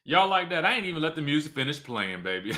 Y'all like that? I ain't even let the music finish playing, baby.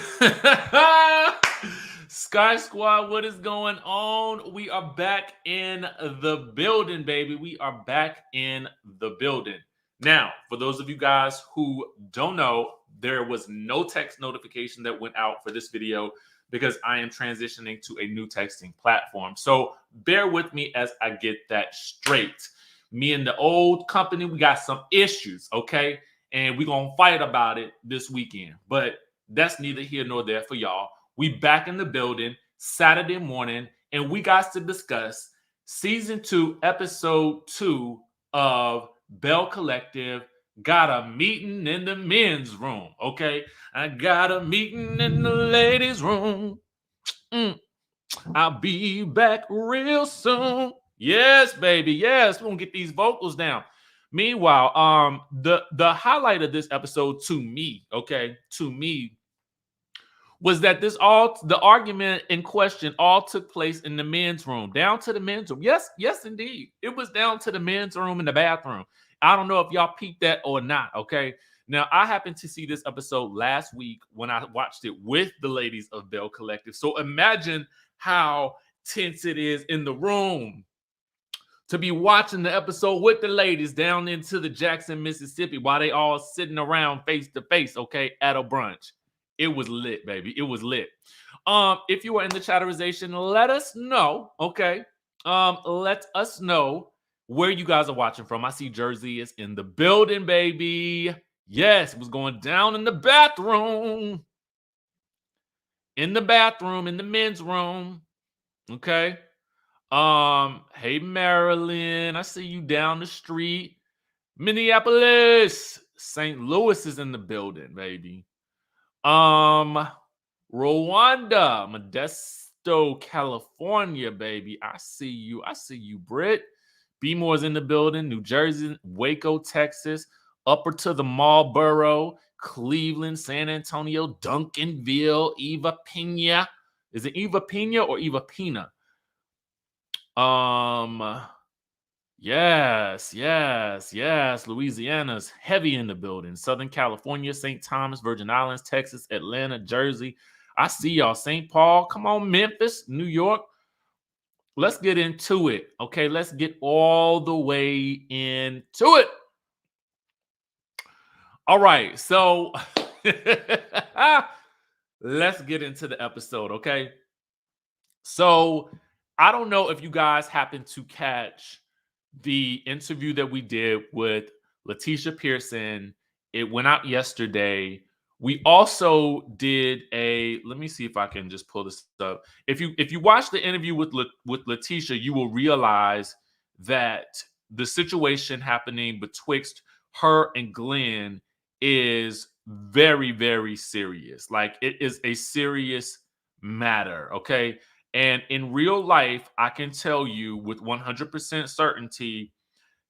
Sky Squad, what is going on? We are back in the building, baby. We are back in the building. Now, for those of you guys who don't know, there was no text notification that went out for this video because I am transitioning to a new texting platform. So bear with me as I get that straight. Me and the old company, we got some issues, okay? And we're gonna fight about it this weekend. But that's neither here nor there for y'all. We back in the building Saturday morning, and we got to discuss season 2, episode 2 of Belle Collective. Got a meeting in the men's room. Okay, I got a meeting in the ladies' room. Mm. I'll be back real soon. Yes, baby. Yes, we're gonna get these vocals down. Meanwhile, the highlight of this episode to me, okay, to me, was that the argument in question all took place in the men's room, down to the men's room. Yes, yes, indeed. It was down to the men's room in the bathroom. I don't know if y'all peeped that or not, okay? Now, I happened to see this episode last week when I watched it with the ladies of Belle Collective. So imagine how tense it is in the room to be watching the episode with the ladies down into the Jackson, Mississippi, while they all sitting around face to face, okay, at a brunch. It was lit, baby. It was lit. If you are in the chatterization, let us know, okay? Let us know where you guys are watching from. I see Jersey is in the building, baby. Yes, it was going down in the bathroom. In the bathroom, in the men's room. Okay. Hey Marilyn, I see you down the street. Minneapolis, St. Louis is in the building, baby. Rwanda, Modesto, California, baby. I see you. I see you, Britt. B-More's in the building. New Jersey, Waco, Texas, upper to the Marlboro, Cleveland, San Antonio, Duncanville, Eva Pena. Is it Eva Pena or Eva Pena? Yes, yes, yes. Louisiana's heavy in the building. Southern California, St. Thomas, Virgin Islands, Texas, Atlanta, Jersey. I see y'all. St. Paul, come on, Memphis, New York. Let's get into it. Okay, let's get all the way into it. All right, so let's get into the episode, okay? So I don't know if you guys happen to catch the interview that we did with Leticia Pearson. It went out yesterday. We also did let me see if I can just pull this up. If you watch the interview with Leticia, you will realize that the situation happening betwixt her and Glenn is very, very serious. Like, it is a serious matter, okay? And in real life, I can tell you with 100% certainty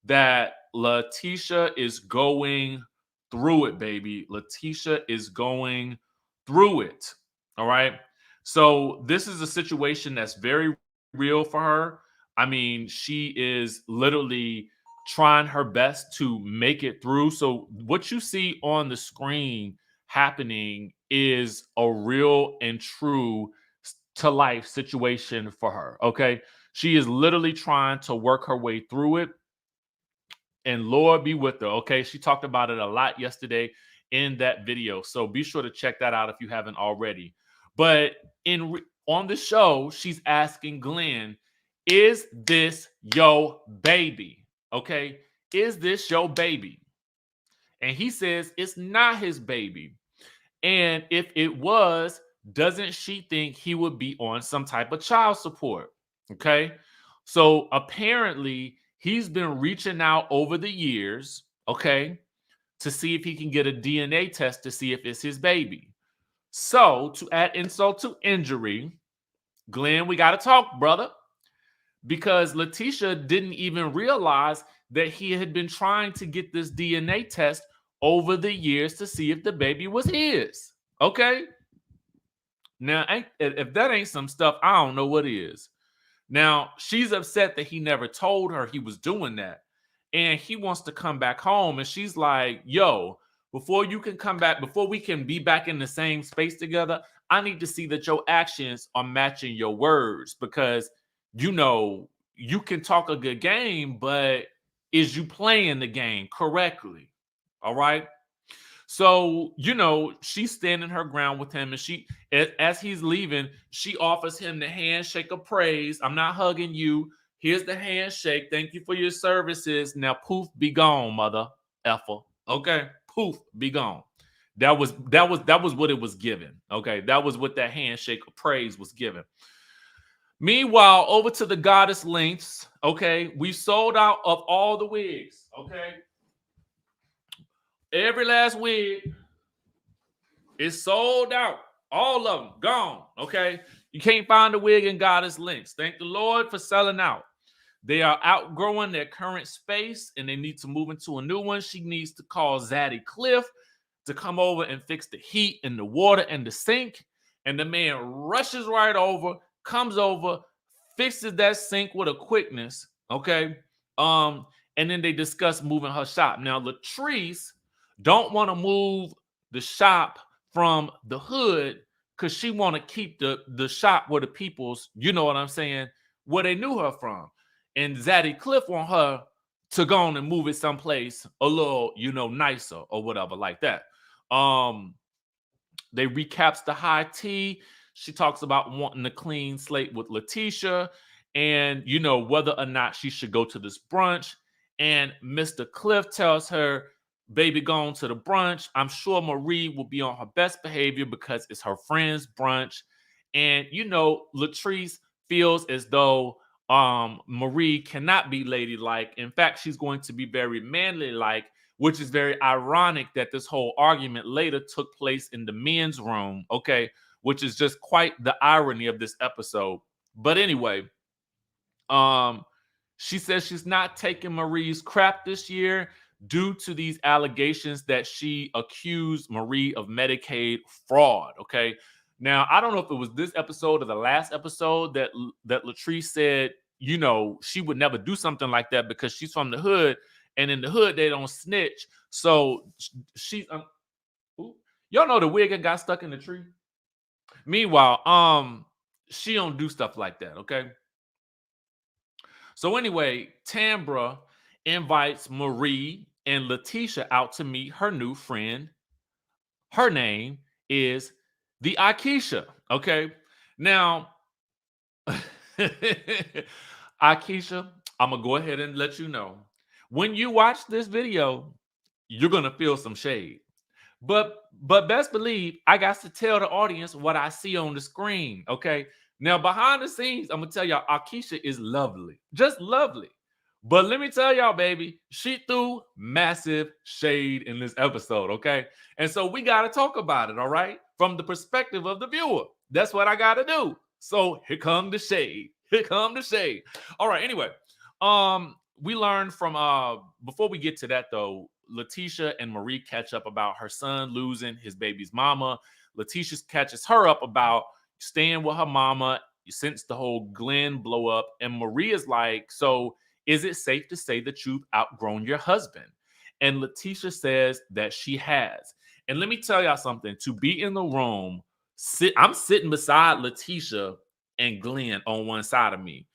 that Leticia is going through it, baby. Leticia is going through it. All right. So this is a situation that's very real for her. I mean, she is literally trying her best to make it through. So what you see on the screen happening is a real and true to life situation for her. Okay. She is literally trying to work her way through it. And Lord be with her. Okay. She talked about it a lot yesterday in that video. So be sure to check that out if you haven't already. But on the show, she's asking Glenn, is this your baby? Okay. Is this your baby? And he says it's not his baby. And if it was, doesn't she think he would be on some type of child support? Okay. So apparently he's been reaching out over the years, okay, to see if he can get a DNA test to see if it's his baby. So to add insult to injury, Glenn, we got to talk, brother, because Leticia didn't even realize that he had been trying to get this DNA test over the years to see if the baby was his. Okay. Now, if that ain't some stuff, I don't know what is. Now, she's upset that he never told her he was doing that. And he wants to come back home. And she's like, yo, before you can come back, before we can be back in the same space together, I need to see that your actions are matching your words, because you can talk a good game, but is you playing the game correctly? All right. So, she's standing her ground with him, and as he's leaving, she offers him the handshake of praise. I'm not hugging you. Here's the handshake. Thank you for your services. Now, poof, be gone, mother effer. Okay, poof, be gone. That was what it was given. Okay, that was what that handshake of praise was given. Meanwhile, over to the goddess links. Okay, we sold out of all the wigs. Okay, every last wig is sold out. All of them gone. Okay, you can't find a wig in goddess links. Thank the Lord for selling out. They are outgrowing their current space and they need to move into a new one. She needs to call Zaddy Cliff to come over and fix the heat and the water and the sink. And the man rushes right over, comes over, fixes that sink with a quickness. Okay. And then they discuss moving her shop. Now, Latrice don't want to move the shop from the hood because she want to keep the shop where the people's, you know what I'm saying, where they knew her from. And Zaddy Cliff want her to go on and move it someplace a little, nicer or whatever like that. They recaps the high tea. She talks about wanting a clean slate with Lateshia and, whether or not she should go to this brunch. And Mr. Cliff tells her, baby, going to the brunch. I'm sure Marie will be on her best behavior because it's her friend's brunch. And, Latrice feels as though Marie cannot be ladylike. In fact, she's going to be very manly-like, which is very ironic that this whole argument later took place in the men's room, okay, which is just quite the irony of this episode. But anyway, she says she's not taking Marie's crap this year due to these allegations that she accused Marie of Medicaid fraud, okay? Now, I don't know if it was this episode or the last episode that Latrice said, she would never do something like that because she's from the hood, and in the hood, they don't snitch. So she's, y'all know the wig got stuck in the tree? Meanwhile, she don't do stuff like that, okay? So anyway, Tambra invites Marie and Leticia out to meet her new friend. Her name is the Akisha, okay? Now, Akisha, I'm going to go ahead and let you know. When you watch this video, you're going to feel some shade. But best believe I got to tell the audience what I see on the screen, okay? Now, behind the scenes, I'm going to tell y'all, Akisha is lovely. Just lovely. But let me tell y'all, baby, she threw massive shade in this episode, okay? And so we got to talk about it, all right? From the perspective of the viewer. That's what I got to do. So here come the shade. Here come the shade. All right, anyway. We learned from, before we get to that, though, Leticia and Marie catch up about her son losing his baby's mama. Leticia catches her up about staying with her mama since the whole Glenn blow up. And Marie is like, so is it safe to say that you've outgrown your husband? And Leticia says that she has. And let me tell y'all something. To be in the room, I'm sitting beside Leticia and Glenn on one side of me.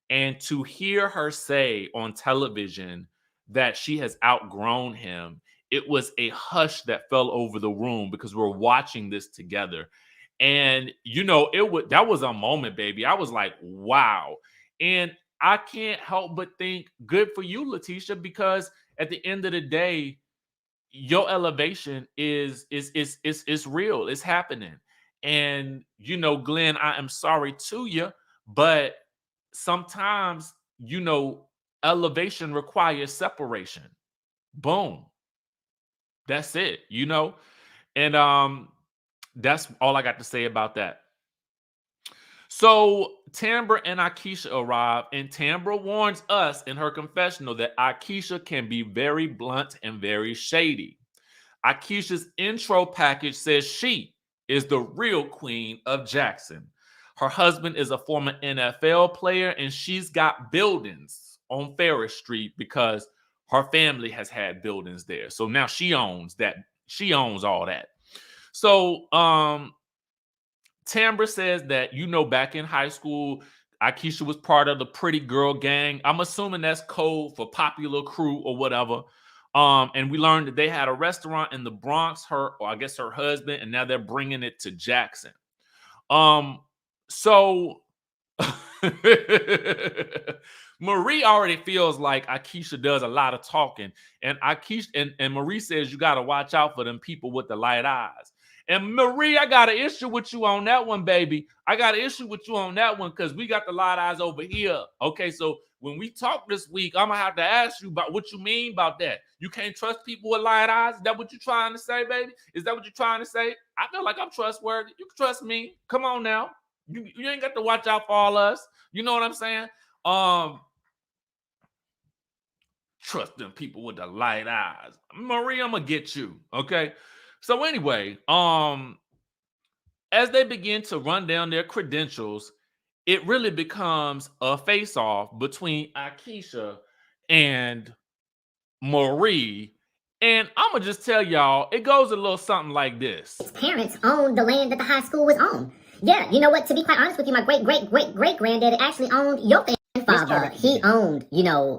And to hear her say on television that she has outgrown him, it was a hush that fell over the room because we're watching this together. And, that was a moment, baby. I was like, wow. And I can't help but think good for you, Leticia, because at the end of the day, your elevation is real. It's happening. And, Glenn, I am sorry to you, but sometimes, elevation requires separation. Boom. That's it, And that's all I got to say about that. So Tambra and Akisha arrive, and Tambra warns us in her confessional that Akisha can be very blunt and very shady. Akisha's intro package says she is the real queen of Jackson. Her husband is a former NFL player, and she's got buildings on Ferris Street because her family has had buildings there. So now she owns that. She owns all that. So Tambra says that, back in high school, Akisha was part of the pretty girl gang. I'm assuming that's code for popular crew or whatever. And we learned that they had a restaurant in the Bronx, her husband, and now they're bringing it to Jackson. So Marie already feels like Akisha does a lot of talking, and Akisha and Marie says you got to watch out for them people with the light eyes. And Marie, I got an issue with you on that one, baby. I got an issue with you on that one because we got the light eyes over here. Okay, so when we talk this week, I'm gonna have to ask you about what you mean about that. You can't trust people with light eyes. Is that what you're trying to say, baby? Is that what you're trying to say? I feel like I'm trustworthy. You can trust me. Come on now. You ain't got to watch out for all us. You know what I'm saying? Trust them people with the light eyes. Marie, I'm gonna get you. Okay. So anyway, as they begin to run down their credentials, it really becomes a face-off between Akisha and Marie. And I'm gonna just tell y'all, it goes a little something like this. His parents owned the land that the high school was on. Yeah, you know what? To be quite honest with you, my great-great-great-great-granddaddy actually owned your grandfather. He owned,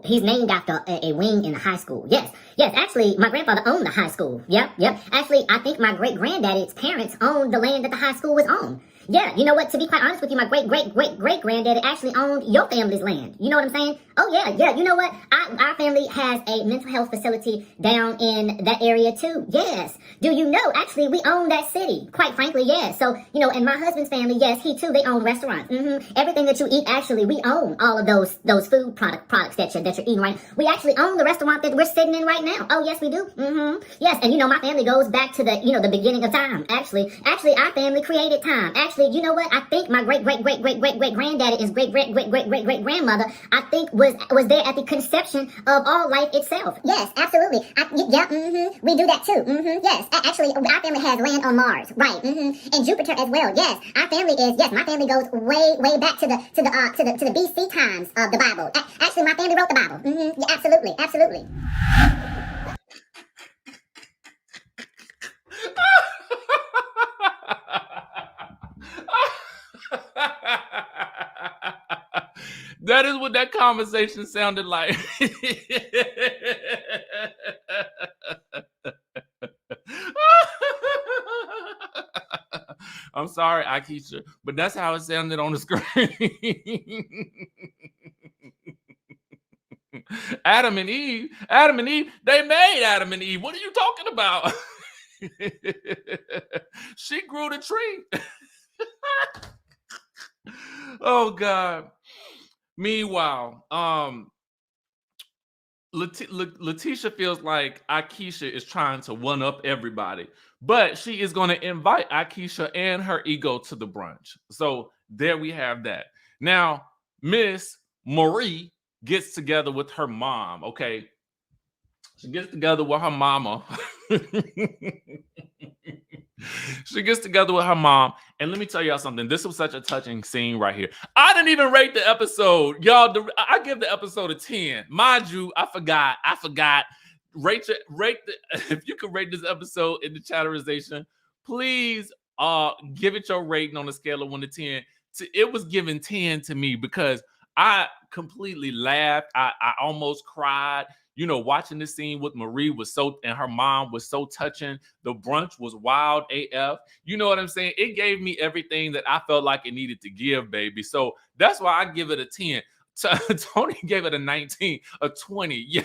he's named after a wing in the high school. Yes, actually, my grandfather owned the high school. Yep. Actually, I think my great-granddaddy's parents owned the land that the high school was on. Yeah, you know what? To be quite honest with you, my great-great-great-great-granddaddy actually owned your family's land. You know what I'm saying? Oh, yeah. You know what? Our family has a mental health facility down in that area, too. Yes. Do you know? Actually, we own that city. Quite frankly, yes. So, and my husband's family, yes, he, too, they own restaurants. Everything that you eat, actually, we own all of those food products that you're eating, right? We actually own the restaurant that we're sitting in right now. Oh, yes, we do. Yes, and, my family goes back to the beginning of time. Actually, our family created time. Actually, you know what? I think my great-great-great-great-great-great-granddaddy, his great-great-great-great-great-great-grandmother, I think was there at the conception of all life itself. Yes, absolutely. We do that too. Yes, actually, our family has land on Mars, right? And Jupiter as well. Yes, our family is. Yes, my family goes way back to the BC times of the Bible. Actually, my family wrote the Bible. Yeah, absolutely. That is what that conversation sounded like. I'm sorry, Akisha, but that's how it sounded on the screen. Adam and Eve, they made Adam and Eve. What are you talking about? She grew the tree. Oh God. Meanwhile, Leticia feels like Akisha is trying to one up everybody, but she is going to invite Akisha and her ego to the brunch. So there we have that. Now, Miss Marie gets together with her mom. Okay, she gets together with her mama. She gets together with her mom, and let me tell y'all something. This was such a touching scene right here. I didn't even rate the episode, y'all. I give the episode a 10. Mind you, I forgot. Rate if you could rate this episode in the chatterization, please give it your rating on a scale of 1 to 10. It was given 10 to me because I completely laughed. I almost cried. Watching this scene with Marie and her mom was so touching. The brunch was wild AF. You know what I'm saying? It gave me everything that I felt like it needed to give, baby. So that's why I give it a 10. Tony gave it a 19, a 20. Yeah.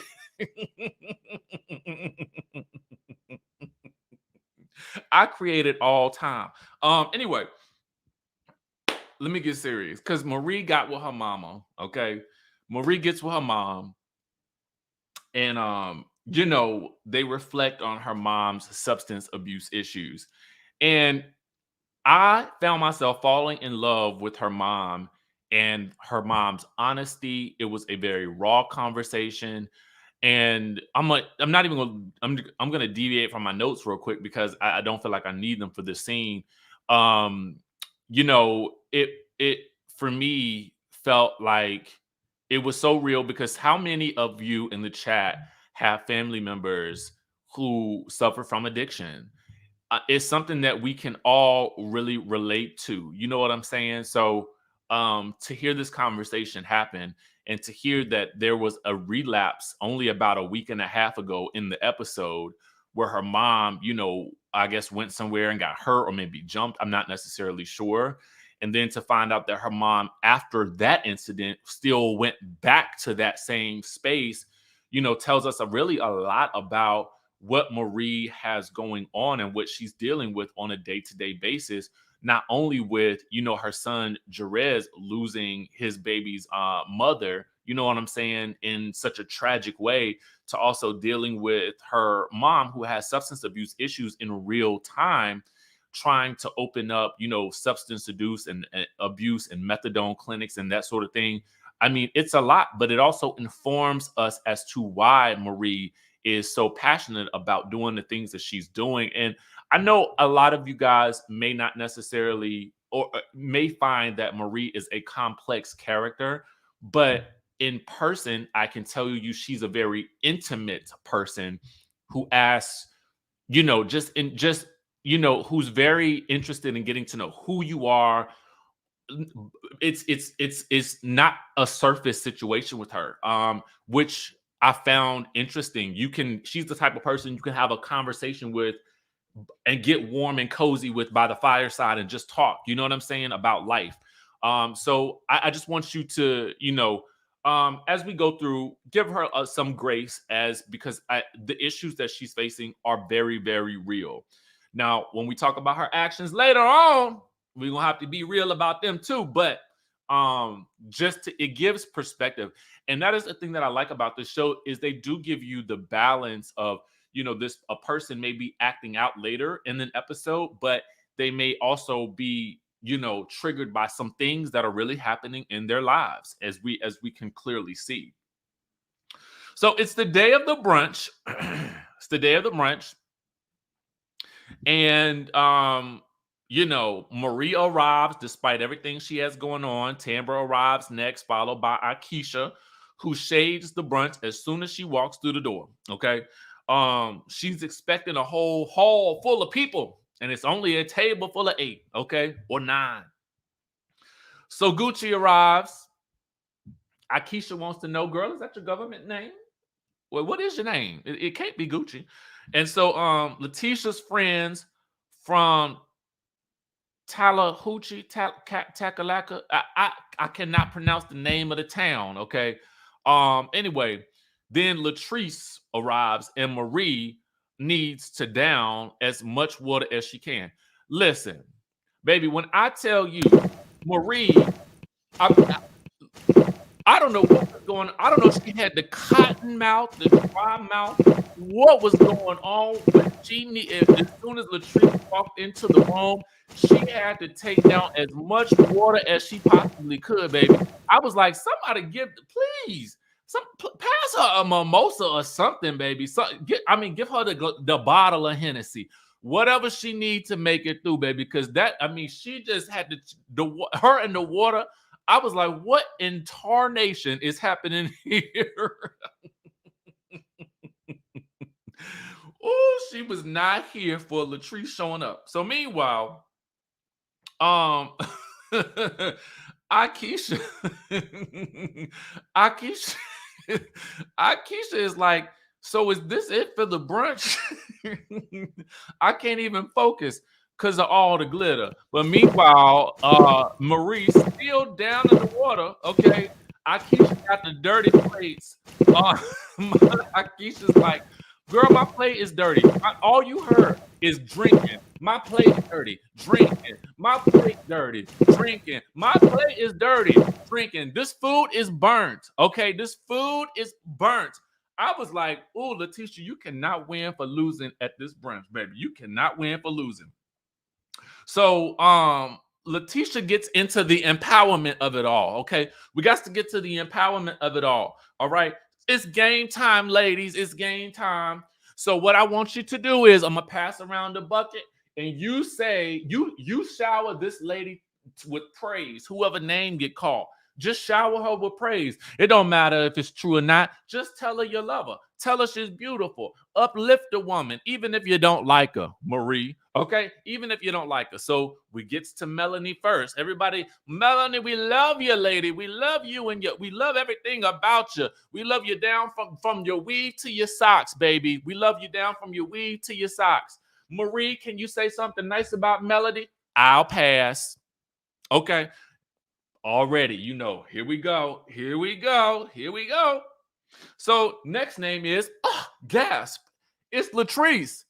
I created all time. Anyway, let me get serious because Marie got with her mama. Okay. Marie gets with her mom. And they reflect on her mom's substance abuse issues. And I found myself falling in love with her mom and her mom's honesty. It was a very raw conversation. And I'm gonna deviate from my notes real quick because I don't feel like I need them for this scene. It for me felt like it was so real because how many of you in the chat have family members who suffer from addiction. It's something that we can all really relate to. You know what I'm saying? So to hear this conversation happen and to hear that there was a relapse only about a week and a half ago in the episode where her mom, I guess went somewhere and got hurt or maybe jumped. I'm not necessarily sure. And then to find out that her mom, after that incident, still went back to that same space, tells us really a lot about what Marie has going on and what she's dealing with on a day-to-day basis, not only with, her son Jerez losing his baby's mother, you know what I'm saying, in such a tragic way, to also dealing with her mom who has substance abuse issues in real time, trying to open up, substance abuse and abuse and methadone clinics and that sort of thing. I mean, it's a lot, but it also informs us as to why Marie is so passionate about doing the things that she's doing. And I know a lot of you guys may not necessarily or may find that Marie is a complex character, but in person, I can tell you she's a very intimate person who asks, who's very interested in getting to know who you are. It's not a surface situation with her, which I found interesting. She's the type of person you can have a conversation with and get warm and cozy with by the fireside and just talk, you know what I'm saying, about life. So I just want you to, as we go through, give her some grace because the issues that she's facing are very, very real. Now, when we talk about her actions later on, we're gonna have to be real about them too. But it gives perspective. And that is the thing that I like about this show is they do give you the balance of, a person may be acting out later in an episode, but they may also be, triggered by some things that are really happening in their lives, as we can clearly see. So it's the day of the brunch. It's the day of the brunch. And Maria arrives despite everything she has going on. Tambra arrives next, followed by Akisha, who shades the brunch as soon as she walks through the door. Okay. She's expecting a whole hall full of people, and it's only a table full of 8, okay, or 9. So Gucci arrives. Akisha wants to know, girl, is that your government name? Well, what is your name? It can't be Gucci. And so Letitia's friends from Tallahatchie, Takalaka. I cannot pronounce the name of the town. Okay. Anyway, then Latrice arrives and Marie needs to down as much water as she can. Listen, baby, when I tell you, Marie, I don't know what was going on. I don't know if she had the cotton mouth, the dry mouth. What was going on? But as soon as Latrice walked into the room, she had to take down as much water as she possibly could, baby. I was like, somebody please, pass her a mimosa or something, baby. Give her the bottle of Hennessy, whatever she needs to make it through, baby. Because she just had her and the water. I was like, what in tarnation is happening here? Oh, she was not here for Latrice showing up. So meanwhile, Akisha, Akisha, Akisha is like, so is this it for the brunch? I can't even focus because of all the glitter. But meanwhile, Marie still down in the water. Okay, Akisha got the dirty plates. Akisha's like, girl, my plate is dirty. All you heard is drinking. My plate is dirty. Drinking. My plate dirty. Drinking. My plate is dirty. Drinking. This food is burnt. Okay, this food is burnt. I was like, oh, Leticia, you cannot win for losing at this brunch, baby. You cannot win for losing. So Leticia gets into the empowerment of it all. Okay, we got to get to the empowerment of it all. All right, it's game time, ladies. It's game time. So what I want you to do is I'm gonna pass around the bucket, and you say you shower this lady with praise. Whoever name get called, Just shower her with praise. It don't matter if it's true or not. Just tell her you love her. Tell her she's beautiful. Uplift the woman, even if you don't like her, Marie. Okay? Even if you don't like her. So we get to Melanie first. Everybody, Melanie, we love you, lady. We love you and we love everything about you. We love you down from your weave to your socks, baby. We love you down from your weave to your socks. Marie, can you say something nice about Melody? I'll pass. Okay. Already, here we go. Here we go. Here we go. So next name is, gasp. It's Latrice.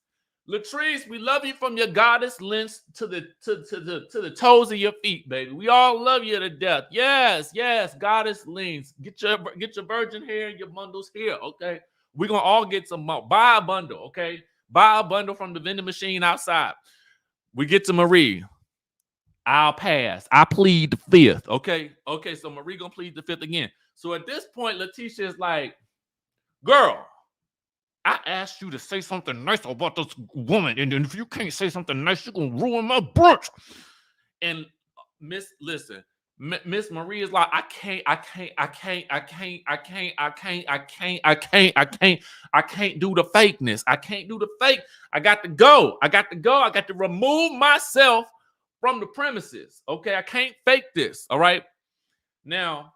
Latrice, we love you from your goddess lengths to the toes of your feet, baby. We all love you to death. Yes, goddess lengths. Get your virgin hair and your bundles here, okay? We're gonna all get some more. Buy a bundle, okay? Buy a bundle from the vending machine outside. We get to Marie. I'll pass. I plead the fifth. Okay. So Marie gonna plead the fifth again. So at this point, Leticia is like, girl, I asked you to say something nice about this woman, and if you can't say something nice, you're gonna ruin my brunch. And Miss Marie is like, I can't do the fakeness. I can't do the fake. I got to go. I got to remove myself from the premises. Okay, I can't fake this. All right. Now,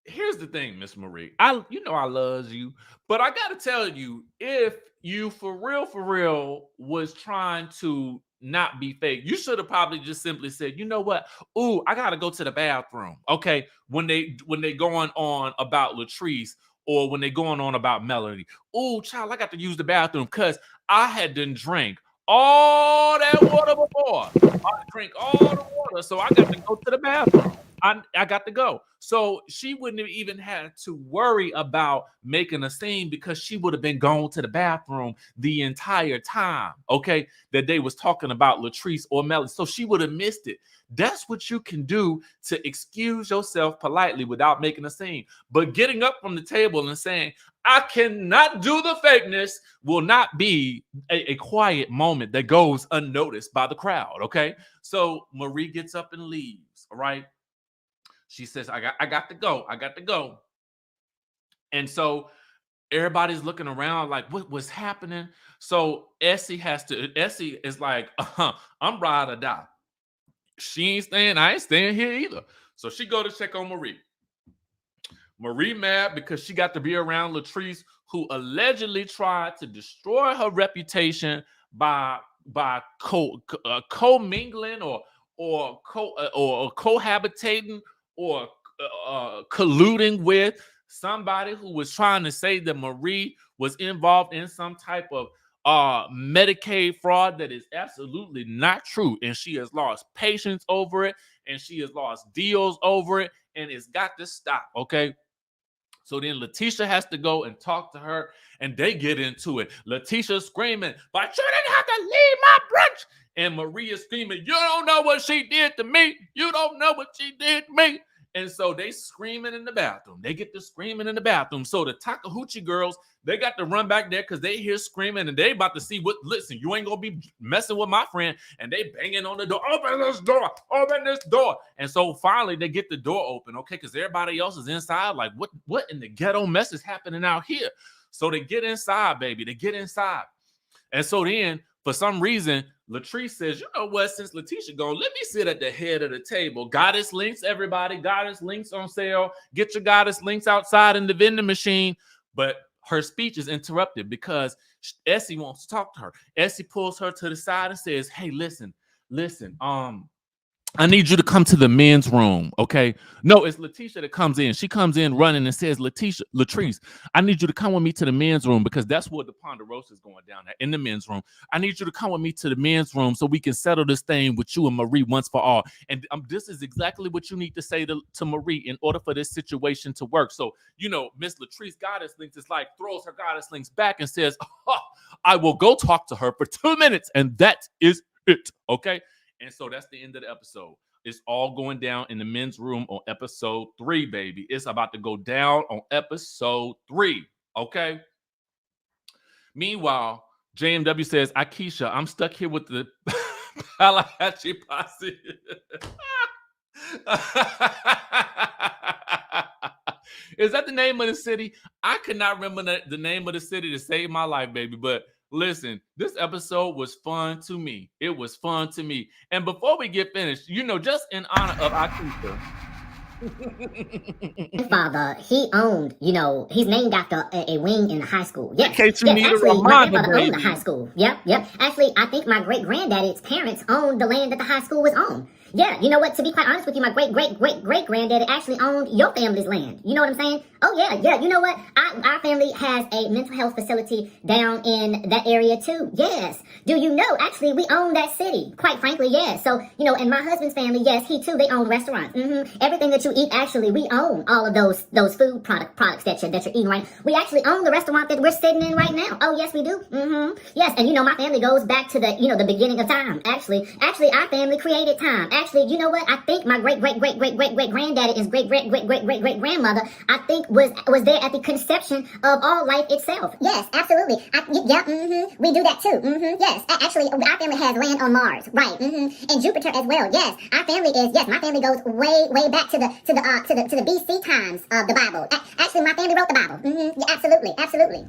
here's the thing, Miss Marie. I love you, but I gotta tell you, if you for real was trying to not be fake, you should have probably just simply said, you know what? Ooh, I gotta go to the bathroom. Okay. When they going on about Latrice or when they going on about Melody. Ooh, child, I got to use the bathroom because I had done drink all that water before. I drink all the water, so I got to go to the bathroom. I got to go. So she wouldn't have even had to worry about making a scene because she would have been going to the bathroom the entire time, okay, that they was talking about Latrice or Melody. So she would have missed it. That's what you can do to excuse yourself politely without making a scene. But getting up from the table and saying, I cannot do the fakeness will not be a quiet moment that goes unnoticed by the crowd, okay? So Marie gets up and leaves, all right? She says, I got to go. I got to go. And so everybody's looking around like, what was happening? So Essie is like, I'm ride or die. She ain't staying. I ain't staying here either. So she go to check on Marie. Marie mad because she got to be around Latrice, who allegedly tried to destroy her reputation by co-mingling or cohabitating or colluding with somebody who was trying to say that Marie was involved in some type of Medicaid fraud that is absolutely not true. And she has lost patience over it, and she has lost deals over it, and it's got to stop, okay? So then Leticia has to go and talk to her, and they get into it. Leticia screaming, but you didn't have to leave my brunch. And Maria screaming, you don't know what she did to me. You don't know what she did to me. And so they screaming in the bathroom. They get to screaming in the bathroom. So the Takahoochie girls, they got to run back there because they hear screaming and they about to see what, listen, you ain't going to be messing with my friend. And they banging on the door. Open this door. Open this door. And so finally they get the door open, okay, because everybody else is inside. Like, what in the ghetto mess is happening out here? So they get inside, baby. They get inside. And so then, for some reason, Latrice says, you know what, since Leticia gone, let me sit at the head of the table. Goddess links, everybody. Goddess links on sale. Get your goddess links outside in the vending machine. But her speech is interrupted because Essie wants to talk to her. Essie pulls her to the side and says, hey, listen, I need you to come to the men's room, okay? No, it's Leticia that comes in. She comes in running and says, Latrice, I need you to come with me to the men's room because that's where the Ponderosa is going down at, in the men's room. I need you to come with me to the men's room so we can settle this thing with you and Marie once for all. And this is exactly what you need to say to Marie in order for this situation to work. So, Miss Latrice Goddess Links is like, throws her Goddess Links back and says, I will go talk to her for 2 minutes and that is it, okay? And so that's the end of the episode. It's all going down in the men's room on episode 3, baby. It's about to go down on episode 3, okay? Meanwhile, JMW says, Akisha, I'm stuck here with the Tallahatchie posse. Is that the name of the city? I could not remember the name of the city to save my life, baby. But listen, this episode was fun to me. It was fun to me. And before we get finished, just in honor of Akisha. Father, he owned, he's named after a wing in the high school. Yes, in case you yes, need actually, a my reminder, grandfather owned the baby. high school. Yep. Actually, I think my great-granddaddy's parents owned the land that the high school was on. Yeah, you know what? To be quite honest with you, my great-granddaddy actually owned your family's land. You know what I'm saying? Oh, yeah. You know what? Our family has a mental health facility down in that area, too. Yes. Do you know? Actually, we own that city. Quite frankly, yes. So, and my husband's family, yes, he, too, they own restaurants. Everything that you eat, actually, we own all of those food products that you're eating right now. We actually own the restaurant that we're sitting in right now. Oh, yes, we do. Yes, and, my family goes back to the beginning of time. Actually, our family created time. Actually, you know what? I think my great-great-great-great-great-great-granddaddy is great-great-great-great-great-grandmother, I think was there at the conception of all life itself. Yes, absolutely. We do that too. Yes, actually, our family has land on Mars, right? And Jupiter as well. Yes, our family my family goes way back to the BC times of the Bible. Actually, my family wrote the Bible. Yeah, absolutely.